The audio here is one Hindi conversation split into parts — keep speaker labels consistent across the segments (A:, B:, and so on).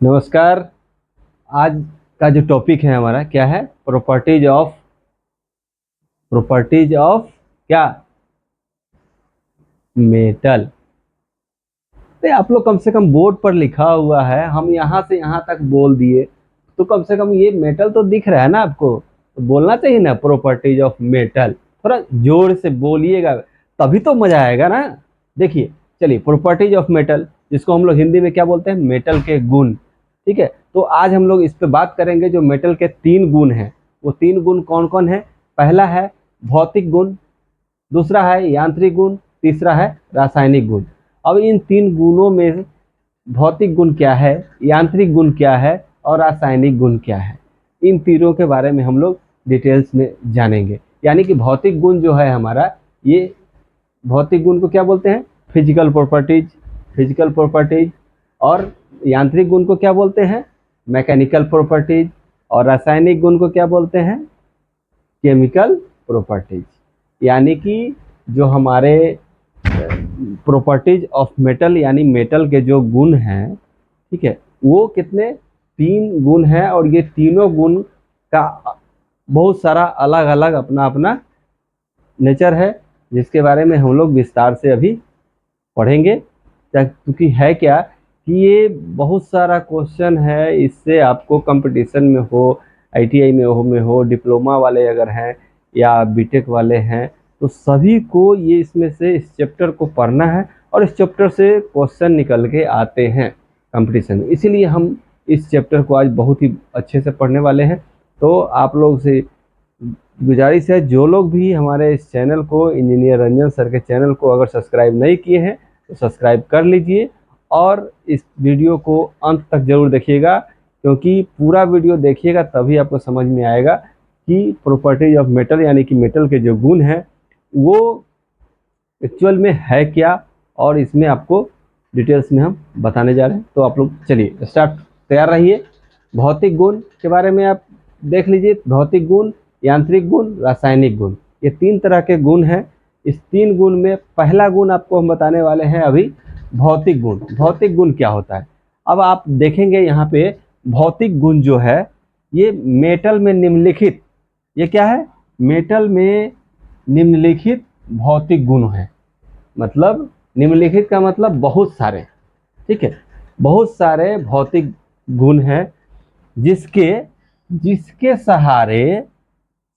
A: नमस्कार। आज का जो टॉपिक है हमारा क्या है? प्रॉपर्टीज ऑफ क्या? मेटल। तो आप लोग कम से कम बोर्ड पर लिखा हुआ है, हम यहाँ से यहाँ तक बोल दिए, तो कम से कम ये मेटल तो दिख रहा है ना आपको, तो बोलना चाहिए ना प्रॉपर्टीज ऑफ मेटल। थोड़ा जोर से बोलिएगा तभी तो मजा आएगा ना। देखिए, चलिए, प्रॉपर्टीज ऑफ मेटल, जिसको हम लोग हिंदी में क्या बोलते हैं? मेटल के गुण। ठीक है, तो आज हम लोग इस पे बात करेंगे। जो मेटल के 3 गुण हैं, वो 3 गुण कौन कौन है? पहला है भौतिक गुण, दूसरा है यांत्रिक गुण, तीसरा है रासायनिक गुण। अब इन 3 गुणों में भौतिक गुण क्या है, यांत्रिक गुण क्या है और रासायनिक गुण क्या है, इन तीनों के बारे में हम लोग डिटेल्स में जानेंगे। यानी कि भौतिक गुण जो है हमारा, ये भौतिक गुण को क्या बोलते हैं? Physical properties. और यांत्रिक गुण को क्या बोलते हैं? Mechanical properties. और रासायनिक गुण को क्या बोलते हैं? Chemical properties. यानी कि जो हमारे प्रॉपर्टीज ऑफ मेटल यानी मेटल के जो गुण हैं, ठीक है, वो कितने? 3 गुण हैं। और ये तीनों गुण का बहुत सारा अलग अलग अपना अपना नेचर है, जिसके बारे में हम लोग विस्तार से अभी पढ़ेंगे। क्योंकि है क्या कि ये बहुत सारा क्वेश्चन है, इससे आपको कंपटीशन में हो, आईटीआई में हो, डिप्लोमा वाले अगर हैं या बीटेक वाले हैं, तो सभी को ये इसमें से इस चैप्टर को पढ़ना है और इस चैप्टर से क्वेश्चन निकल के आते हैं कंपटीशन में। इसीलिए हम इस चैप्टर को आज बहुत ही अच्छे से पढ़ने वाले हैं। तो आप लोग से गुजारिश है, जो लोग भी हमारे इस चैनल को, इंजीनियर रंजन सर के चैनल को अगर सब्सक्राइब नहीं किए हैं तो सब्सक्राइब कर लीजिए और इस वीडियो को अंत तक जरूर देखिएगा, क्योंकि पूरा वीडियो देखिएगा तभी आपको समझ में आएगा कि प्रॉपर्टीज ऑफ मेटल यानी कि मेटल के जो गुण हैं वो एक्चुअल में है क्या, और इसमें आपको डिटेल्स में हम बताने जा रहे हैं। तो आप लोग चलिए स्टार्ट, तैयार रहिए। भौतिक गुण के बारे में आप देख लीजिए। भौतिक गुण, यांत्रिक गुण, रासायनिक गुण, ये 3 तरह के गुण हैं। इस 3 गुण में पहला गुण आपको हम बताने वाले हैं अभी, भौतिक गुण। भौतिक गुण क्या होता है? अब आप देखेंगे यहाँ पे भौतिक गुण जो है ये मेटल में निम्नलिखित, ये क्या है? मेटल में निम्नलिखित भौतिक गुण है। मतलब निम्नलिखित का मतलब बहुत सारे, ठीक है, बहुत सारे भौतिक गुण हैं जिसके जिसके सहारे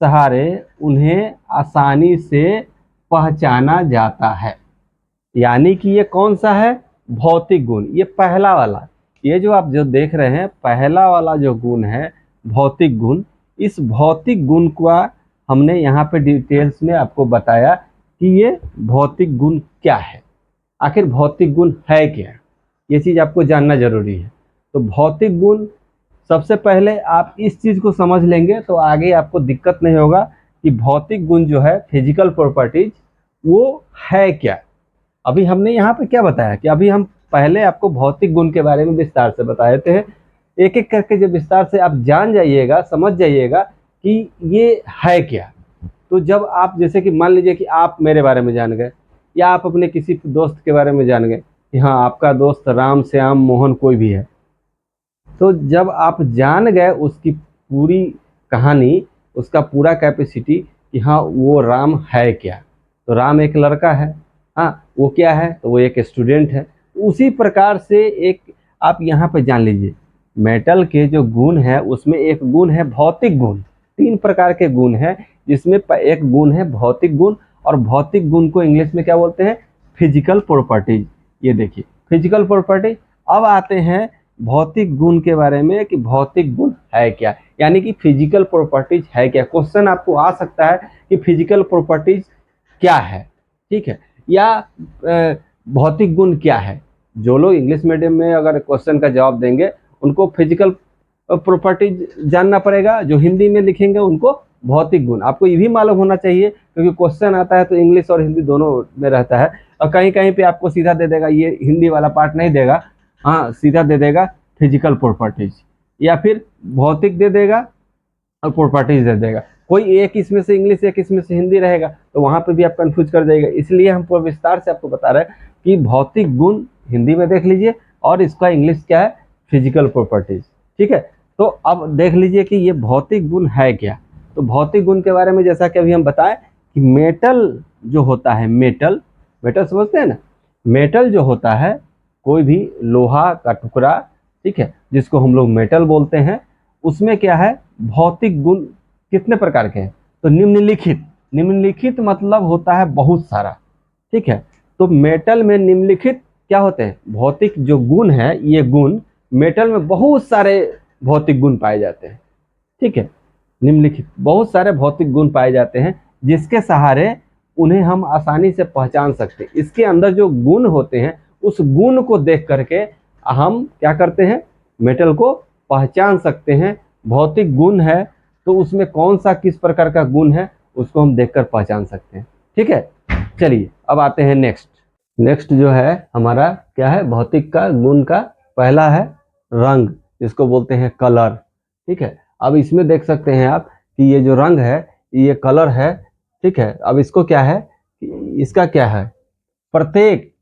A: सहारे उन्हें आसानी से पहचाना जाता है। यानी कि ये कौन सा है? भौतिक गुण। ये पहला वाला, ये जो आप जो देख रहे हैं पहला वाला जो गुण है भौतिक गुण, इस भौतिक गुण का हमने यहाँ पे डिटेल्स में आपको बताया कि ये भौतिक गुण क्या है, आखिर भौतिक गुण है क्या, ये चीज़ आपको जानना जरूरी है। तो भौतिक गुण, सबसे पहले आप इस चीज़ को समझ लेंगे तो आगे आपको दिक्कत नहीं होगा कि भौतिक गुण जो है, फिजिकल प्रॉपर्टीज, वो है क्या। अभी हमने यहाँ पे क्या बताया कि अभी हम पहले आपको भौतिक गुण के बारे में विस्तार से बताए थे। एक एक करके जब विस्तार से आप जान जाइएगा, समझ जाइएगा कि ये है क्या, तो जब आप, जैसे कि मान लीजिए कि आप मेरे बारे में जान गए या आप अपने किसी दोस्त के बारे में जान गए कि हाँ आपका दोस्त राम, श्याम, मोहन कोई भी है, तो जब आप जान गए उसकी पूरी कहानी, उसका पूरा कैपेसिटी कि हाँ वो राम है क्या, तो राम एक लड़का है, हाँ वो क्या है, तो वो एक स्टूडेंट है। उसी प्रकार से एक आप यहाँ पे जान लीजिए, मेटल के जो गुण है उसमें एक गुण है भौतिक गुण। 3 प्रकार के गुण हैं, जिसमें एक गुण है भौतिक गुण, और भौतिक गुण को इंग्लिश में क्या बोलते हैं? Physical properties. ये देखिए फिजिकल प्रॉपर्टी। अब आते हैं भौतिक गुण के बारे में कि भौतिक गुण है क्या, यानी कि फिजिकल प्रॉपर्टीज है क्या। क्वेश्चन आपको आ सकता है कि फिजिकल प्रॉपर्टीज क्या है, ठीक है, या भौतिक गुण क्या है। जो लोग इंग्लिश मीडियम में अगर क्वेश्चन का जवाब देंगे उनको फिजिकल प्रॉपर्टीज जानना पड़ेगा, जो हिंदी में लिखेंगे उनको भौतिक गुण। आपको ये भी मालूम होना चाहिए, क्योंकि क्वेश्चन आता है तो इंग्लिश और हिंदी दोनों में रहता है, और कहीं कहीं पे आपको सीधा दे देगा, ये हिंदी वाला पार्ट नहीं देगा, हाँ सीधा दे देगा फिजिकल प्रॉपर्टीज, या फिर भौतिक दे देगा और प्रॉपर्टीज दे देगा। कोई एक इसमें से इंग्लिश, एक इसमें से हिंदी रहेगा, तो वहां पे भी आप कंफ्यूज कर जाएगा। इसलिए हम पूरा विस्तार से आपको बता रहे हैं कि भौतिक गुण हिंदी में देख लीजिए और इसका इंग्लिश क्या है? Physical properties. ठीक है, तो अब देख लीजिए कि ये भौतिक गुण है क्या। तो भौतिक गुण के बारे में जैसा कि अभी हम बताएं कि मेटल जो होता है, मेटल मेटल समझते हैं ना, मेटल जो होता है कोई भी लोहा का टुकड़ा, ठीक है, जिसको हम लोग मेटल बोलते हैं, उसमें क्या है भौतिक गुण कितने प्रकार के हैं, तो निम्नलिखित। निम्नलिखित मतलब होता है बहुत सारा। ठीक है, तो मेटल में निम्नलिखित क्या होते हैं, भौतिक जो गुण है, ये गुण मेटल में बहुत सारे भौतिक गुण पाए जाते हैं। ठीक है, निम्नलिखित बहुत सारे भौतिक गुण पाए जाते हैं जिसके सहारे उन्हें हम आसानी से पहचान सकते हैं। इसके अंदर जो गुण होते हैं उस गुण को देख करके हम क्या करते हैं, मेटल को पहचान सकते हैं। भौतिक गुण है तो उसमें कौन सा किस प्रकार का गुण है उसको हम देखकर पहचान सकते हैं। ठीक है, चलिए अब आते हैं नेक्स्ट। नेक्स्ट जो है हमारा क्या है, भौतिक का गुण का पहला है रंग, जिसको बोलते हैं कलर। ठीक है, अब इसमें देख सकते हैं आप कि ये जो रंग है ये कलर है। ठीक है, अब इसको क्या है, इसका क्या है, प्रत्येक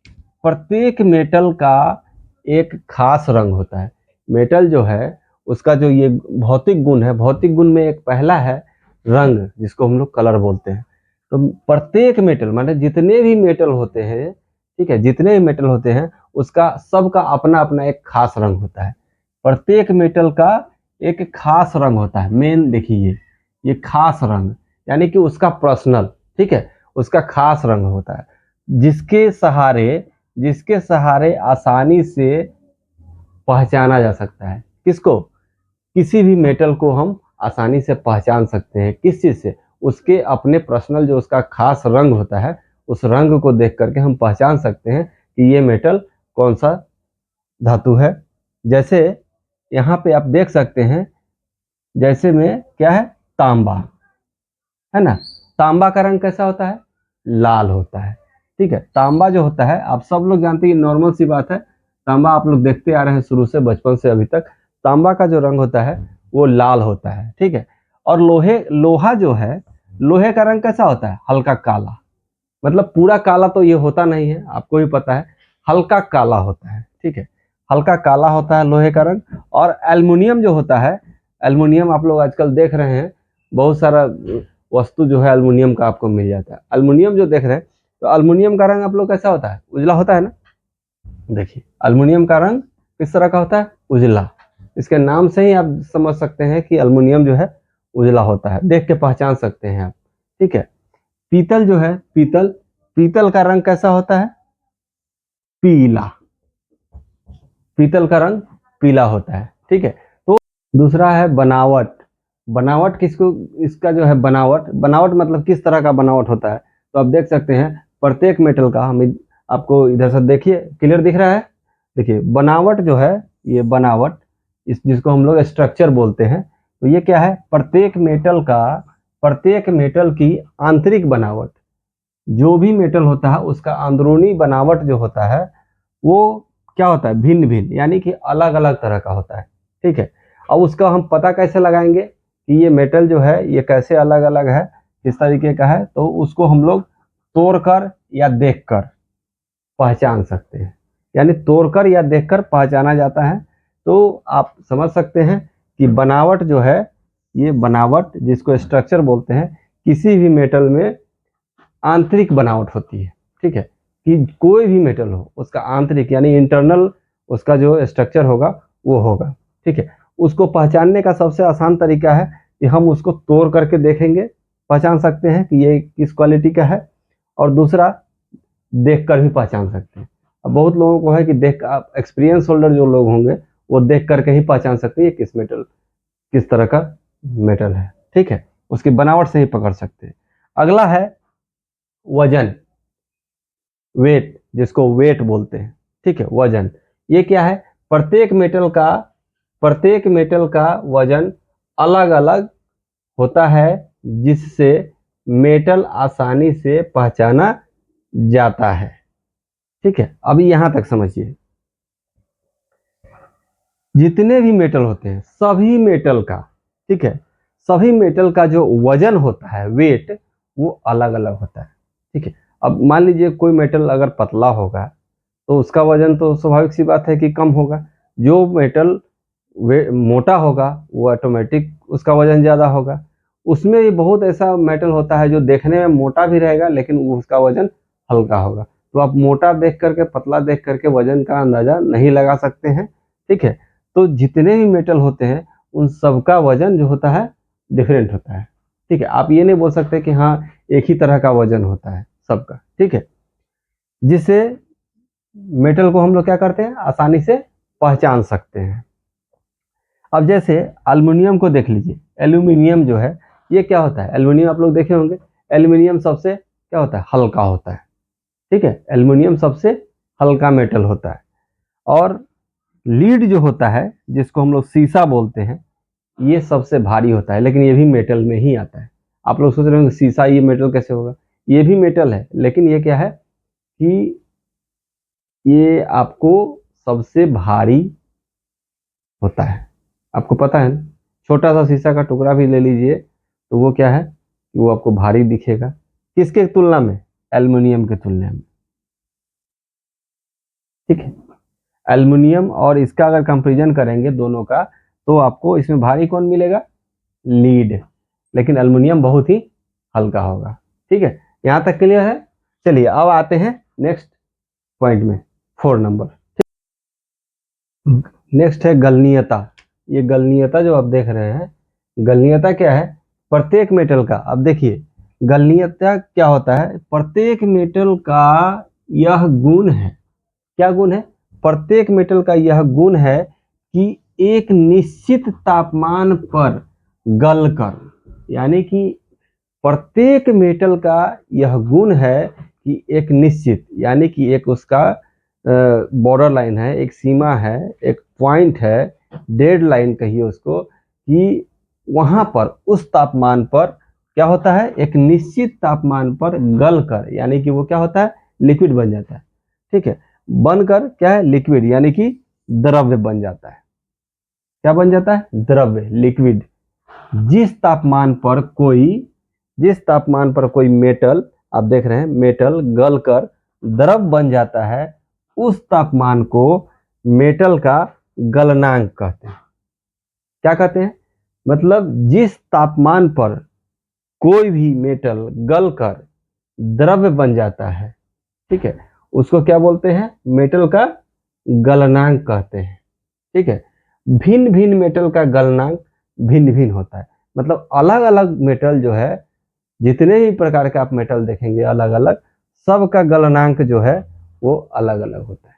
A: प्रत्येक मेटल का एक खास रंग होता है। मेटल जो है उसका जो ये भौतिक गुण है, भौतिक गुण में एक पहला है रंग, जिसको हम लोग कलर बोलते हैं। तो प्रत्येक मेटल माने जितने भी मेटल होते हैं, ठीक है, जितने भी मेटल होते हैं उसका सबका अपना अपना एक खास रंग होता है। प्रत्येक मेटल का एक खास रंग होता है। मेन देखिए ये खास रंग यानी कि उसका पर्सनल, ठीक है, उसका खास रंग होता है जिसके सहारे आसानी से पहचाना जा सकता है। किसको, किसी भी मेटल को हम आसानी से पहचान सकते हैं। किस चीज से, उसके अपने पर्सनल जो उसका खास रंग होता है, उस रंग को देख करके हम पहचान सकते हैं कि ये मेटल कौन सा धातु है। जैसे यहाँ पे आप देख सकते हैं, जैसे में क्या है, तांबा है ना, तांबा का रंग कैसा होता है, लाल होता है। ठीक है, तांबा जो होता है आप सब लोग जानते हैं, नॉर्मल सी बात है, तांबा आप लोग देखते आ रहे हैं शुरू से, बचपन से अभी तक। तांबा का जो रंग होता है वो लाल होता है। ठीक है, और लोहा जो है, लोहे का रंग कैसा होता है, हल्का काला। मतलब पूरा काला तो ये होता नहीं है, आपको भी पता है, हल्का काला होता है। ठीक है, हल्का काला होता है लोहे का रंग। और एल्युमिनियम जो होता है, एल्युमिनियम आप लोग आजकल देख रहे हैं, बहुत सारा वस्तु जो है एल्युमिनियम का आपको मिल जाता है। एल्युमिनियम जो देख रहे हैं, तो एल्युमिनियम का रंग आप लोग कैसा होता है, उजला होता है ना। देखिए एल्युमिनियम का रंग किस तरह का होता है, उजला। इसके नाम से ही आप समझ सकते हैं कि एल्युमिनियम जो है उजला होता है, देख के पहचान सकते हैं आप। ठीक है, पीतल जो है, पीतल का रंग कैसा होता है, पीला। पीतल का रंग पीला होता है। ठीक है, तो दूसरा है बनावट। बनावट किसको, इसका जो है बनावट मतलब किस तरह का बनावट होता है, तो आप देख सकते हैं प्रत्येक मेटल का, हम आपको इधर से देखिए, क्लियर दिख रहा है। देखिए बनावट जो है, ये बनावट इस जिसको हम लोग स्ट्रक्चर बोलते हैं, तो ये क्या है, प्रत्येक मेटल की आंतरिक बनावट, जो भी मेटल होता है उसका अंदरूनी बनावट जो होता है वो क्या होता है, भिन्न भिन्न, यानी कि अलग अलग तरह का होता है। ठीक है, अब उसका हम पता कैसे लगाएंगे कि ये मेटल जो है ये कैसे अलग अलग है, किस तरीके का है, तो उसको हम लोग तोड़कर या देखकर पहचान सकते हैं। यानी तोड़कर या देखकर पहचाना जाता है। तो आप समझ सकते हैं कि बनावट जो है, ये बनावट जिसको स्ट्रक्चर बोलते हैं, किसी भी मेटल में आंतरिक बनावट होती है। ठीक है, कि कोई भी मेटल हो उसका आंतरिक यानी इंटरनल उसका जो स्ट्रक्चर होगा वो होगा। ठीक है, उसको पहचानने का सबसे आसान तरीका है कि हम उसको तोड़ करके देखेंगे, पहचान सकते हैं कि ये किस क्वालिटी का है। और दूसरा देख कर भी पहचान सकते हैं। अब बहुत लोगों को है कि देख, आप एक्सपीरियंस होल्डर जो लोग होंगे वो देख करके ही पहचान सकते हैं ये किस मेटल, किस तरह का मेटल है। ठीक है, उसकी बनावट से ही पकड़ सकते हैं। अगला है वजन, वेट, जिसको वेट बोलते हैं। ठीक है, वजन ये क्या है, प्रत्येक मेटल का वजन अलग अलग होता है, जिससे मेटल आसानी से पहचाना जाता है। ठीक है, अभी यहां तक समझिए, जितने भी मेटल होते हैं सभी मेटल का, ठीक है, सभी मेटल का जो वजन होता है, वेट, वो अलग अलग होता है। ठीक है, अब मान लीजिए कोई मेटल अगर पतला होगा तो उसका वजन तो स्वाभाविक सी बात है कि कम होगा। जो मेटल मोटा होगा वो ऑटोमेटिक उसका वजन ज़्यादा होगा। उसमें भी बहुत ऐसा मेटल होता है जो देखने में मोटा भी रहेगा लेकिन उसका वजन हल्का होगा। तो आप मोटा देख करके, पतला देख करके वजन का अंदाजा नहीं लगा सकते हैं, ठीक है। तो जितने भी मेटल होते हैं उन सबका वजन जो होता है डिफरेंट होता है, ठीक है। आप ये नहीं बोल सकते कि हाँ एक ही तरह का वजन होता है सबका, ठीक है। जिससे मेटल को हम लोग क्या करते हैं, आसानी से पहचान सकते हैं। अब जैसे एल्युमिनियम को देख लीजिए, एल्यूमिनियम जो है ये क्या होता है, एल्युमिनियम आप लोग देखे होंगे, एल्युमिनियम सबसे क्या होता है, हल्का होता है, ठीक है। एल्युमिनियम सबसे हल्का मेटल होता है। और लीड जो होता है जिसको हम लोग शीशा बोलते हैं, ये सबसे भारी होता है, लेकिन ये भी मेटल में ही आता है। आप लोग सोच रहे होंगे शीशा ये मेटल कैसे होगा, ये भी मेटल है, लेकिन ये क्या है कि ये आपको सबसे भारी होता है। आपको पता है ना, छोटा सा शीशा का टुकड़ा भी ले लीजिए तो वो क्या है कि वो आपको भारी दिखेगा। किसके तुलना में, एल्युमिनियम के तुलना में, ठीक है। एल्युमिनियम और इसका अगर कंपैरिजन करेंगे दोनों का, तो आपको इसमें भारी कौन मिलेगा, लीड, लेकिन एल्युमिनियम बहुत ही हल्का होगा, ठीक है। यहाँ तक क्लियर है। चलिए अब आते हैं नेक्स्ट पॉइंट में, 4 नंबर। नेक्स्ट है गलनीयता। ये गलनीयता जो आप देख रहे हैं, गलनीयता क्या है, प्रत्येक मेटल का, अब देखिए गलनीयता क्या होता है, प्रत्येक मेटल का यह गुण है, क्या गुण है, प्रत्येक मेटल का यह गुण है कि एक निश्चित तापमान पर गलकर, यानी कि प्रत्येक मेटल का यह गुण है कि एक निश्चित, यानी कि एक उसका बॉर्डर लाइन है, एक सीमा है, एक पॉइंट है, डेड लाइन कहिए उसको, कि वहां पर उस तापमान पर क्या होता है, एक निश्चित तापमान पर गलकर, यानी कि वो क्या होता है, लिक्विड बन जाता है, ठीक है। बनकर क्या है, लिक्विड, यानी कि द्रव्य बन जाता है। क्या बन जाता है, द्रव्य, लिक्विड। जिस तापमान पर कोई मेटल, आप देख रहे हैं मेटल गलकर द्रव बन जाता है, उस तापमान को मेटल का गलनांक कहते हैं। क्या कहते हैं, मतलब जिस तापमान पर कोई भी मेटल गलकर द्रव्य बन जाता है, ठीक है, उसको क्या बोलते हैं, मेटल का गलनांक कहते हैं, ठीक है। भिन्न भिन्न मेटल का गलनांक भिन्न भिन्न होता है, मतलब अलग अलग मेटल जो है, जितने भी प्रकार के आप मेटल देखेंगे अलग अलग, सबका गलनांक जो है वो अलग अलग होता है,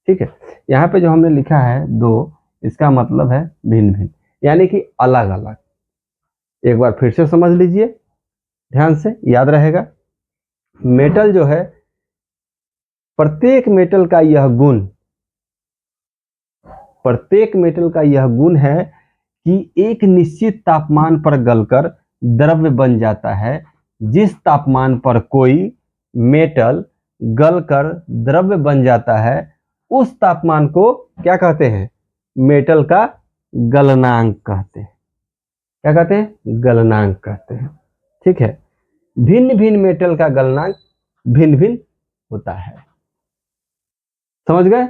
A: ठीक है। यहाँ पे जो हमने लिखा है 2, इसका मतलब है भिन्न भिन्न, यानी कि अलग अलग। एक बार फिर से समझ लीजिए, ध्यान से याद रहेगा। मेटल जो है, प्रत्येक मेटल का यह गुण, प्रत्येक मेटल का यह गुण है कि एक निश्चित तापमान पर गलकर द्रव्य बन जाता है। जिस तापमान पर कोई मेटल गलकर द्रव्य बन जाता है, उस तापमान को क्या कहते हैं, मेटल का गलनांक कहते हैं। क्या कहते हैं, गलनांक कहते हैं, ठीक है। भिन्न भिन्न मेटल का गलनांक भिन्न भिन्न होता है, समझ गए।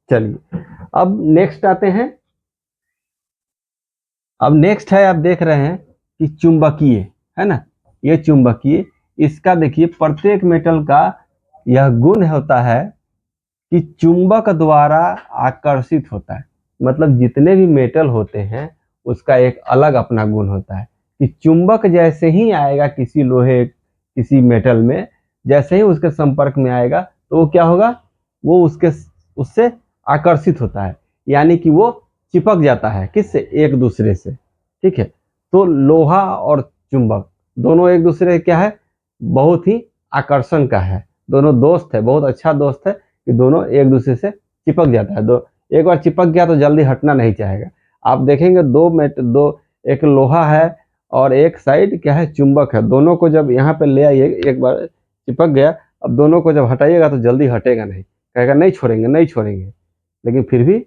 A: चलिए अब नेक्स्ट आते हैं। अब नेक्स्ट है, आप देख रहे हैं कि चुंबकीय, है ना, ये चुंबकीय, इसका देखिए प्रत्येक मेटल का यह गुण होता है कि चुंबक द्वारा आकर्षित होता है। मतलब जितने भी मेटल होते हैं उसका एक अलग अपना गुण होता है कि चुंबक जैसे ही आएगा किसी लोहे, किसी मेटल में, जैसे ही उसके संपर्क में आएगा तो वो क्या होगा, वो उससे आकर्षित होता है, यानी कि वो चिपक जाता है, किससे, एक दूसरे से, ठीक है। तो लोहा और चुंबक दोनों एक दूसरे क्या है, बहुत ही आकर्षण का है, दोनों दोस्त है, बहुत अच्छा दोस्त है कि दोनों एक दूसरे से चिपक जाता है। दो एक बार चिपक गया तो जल्दी हटना नहीं चाहेगा। आप देखेंगे दो, एक लोहा है और एक साइड क्या है, चुंबक है, दोनों को जब यहाँ पे ले आइए, एक बार चिपक गया, अब दोनों को जब हटाइएगा तो जल्दी हटेगा नहीं, कहेगा नहीं छोड़ेंगे नहीं छोड़ेंगे। लेकिन फिर भी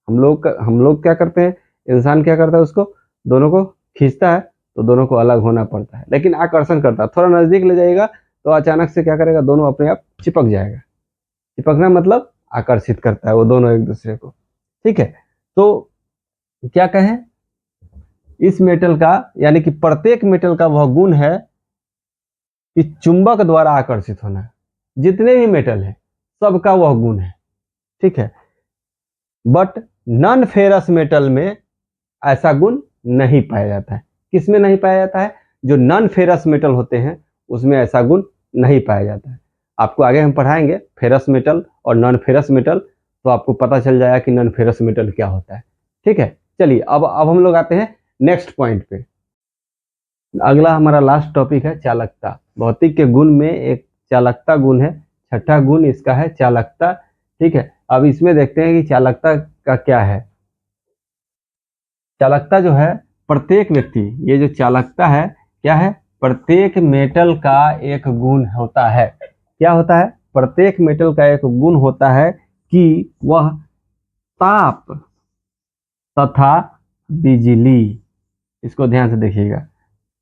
A: हम लोग क्या करते हैं, इंसान क्या करता है, उसको दोनों को खींचता है तो दोनों को अलग होना पड़ता है, लेकिन आकर्षण करता है, थोड़ा नजदीक ले जाएगा तो अचानक से क्या करेगा, दोनों अपने आप चिपक जाएगा। चिपकना मतलब आकर्षित करता है वो दोनों एक दूसरे को, ठीक है, तो क्या कहें, इस मेटल का यानी कि प्रत्येक मेटल का वह गुण है कि चुंबक द्वारा आकर्षित होना। जितने भी मेटल है सबका वह गुण है, ठीक है। बट नॉन फेरस मेटल में ऐसा गुण नहीं पाया जाता है। किसमें नहीं पाया जाता है? जो नॉन फेरस मेटल होते हैं उसमें ऐसा गुण नहीं पाया जाता है। आपको आगे हम पढ़ाएंगे फेरस मेटल और नॉन फेरस मेटल, तो आपको पता चल जाएगा कि नॉन फेरस मेटल क्या होता है, ठीक है। चलिए अब हम लोग आते हैं नेक्स्ट पॉइंट पे। अगला हमारा लास्ट टॉपिक है चालकता। भौतिक के गुण में एक चालकता गुण है, छठा गुण इसका है चालकता, ठीक है। अब इसमें देखते हैं कि चालकता का क्या है। चालकता जो है प्रत्येक व्यक्ति, ये जो चालकता है क्या है, प्रत्येक मेटल का एक गुण होता है। क्या होता है? प्रत्येक मेटल का एक गुण होता है कि वह ताप तथा बिजली, इसको ध्यान से देखिएगा,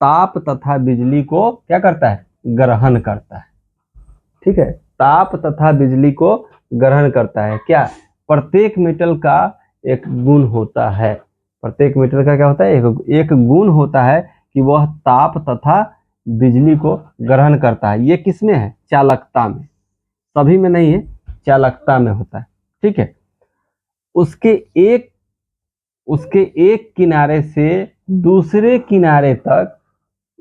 A: ताप तथा बिजली को क्या करता है? ग्रहण करता है, ठीक है। ताप तथा बिजली को ग्रहण करता है। क्या? प्रत्येक मेटल का एक गुण होता है। प्रत्येक मेटल का क्या होता है? एक गुण होता है कि वह ताप तथा बिजली को ग्रहण करता है। ये किसमें है? चालकता में। सभी में नहीं है, चालकता में होता है, ठीक है। उसके एक उसके एक किनारे से दूसरे किनारे तक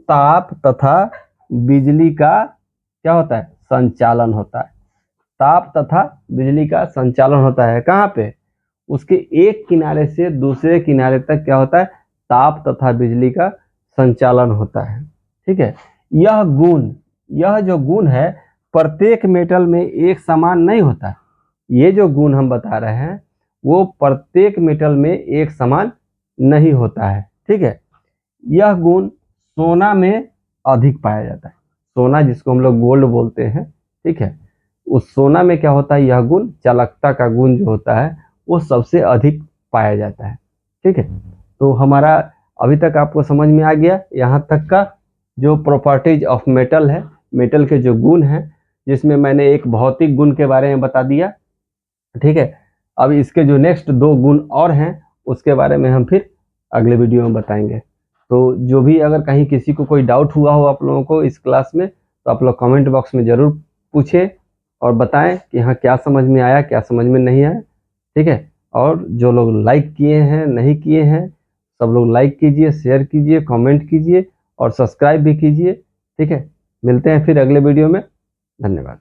A: ताप तथा बिजली का क्या होता है? संचालन होता है। ताप तथा बिजली का संचालन होता है। कहाँ पे? उसके एक किनारे से दूसरे किनारे तक क्या होता है? ताप तथा बिजली का संचालन होता है, ठीक है। यह जो गुण है प्रत्येक मेटल में एक समान नहीं होता। ये जो गुण हम बता रहे हैं वो प्रत्येक मेटल में एक समान नहीं होता है, ठीक है। यह गुण सोना में अधिक पाया जाता है। सोना जिसको हम लोग गोल्ड बोलते हैं, ठीक है, उस सोना में क्या होता है? यह गुण चालकता का गुण जो होता है वो सबसे अधिक पाया जाता है, ठीक है। तो हमारा अभी तक आपको समझ में आ गया यहाँ तक का जो प्रॉपर्टीज ऑफ मेटल है, मेटल के जो गुण हैं, जिसमें मैंने एक भौतिक गुण के बारे में बता दिया, ठीक है। अब इसके जो नेक्स्ट दो गुण और हैं उसके बारे में हम फिर अगले वीडियो में बताएंगे। तो जो भी अगर कहीं किसी को कोई डाउट हुआ हो आप लोगों को इस क्लास में, तो आप लोग कमेंट बॉक्स में ज़रूर पूछें और बताएं कि हाँ क्या समझ में आया, क्या समझ में नहीं आया, ठीक है। और जो लोग लाइक किए हैं, नहीं किए हैं, सब लोग लाइक कीजिए, शेयर कीजिए, कमेंट कीजिए और सब्सक्राइब भी कीजिए, ठीक है। मिलते हैं फिर अगले वीडियो में। धन्यवाद।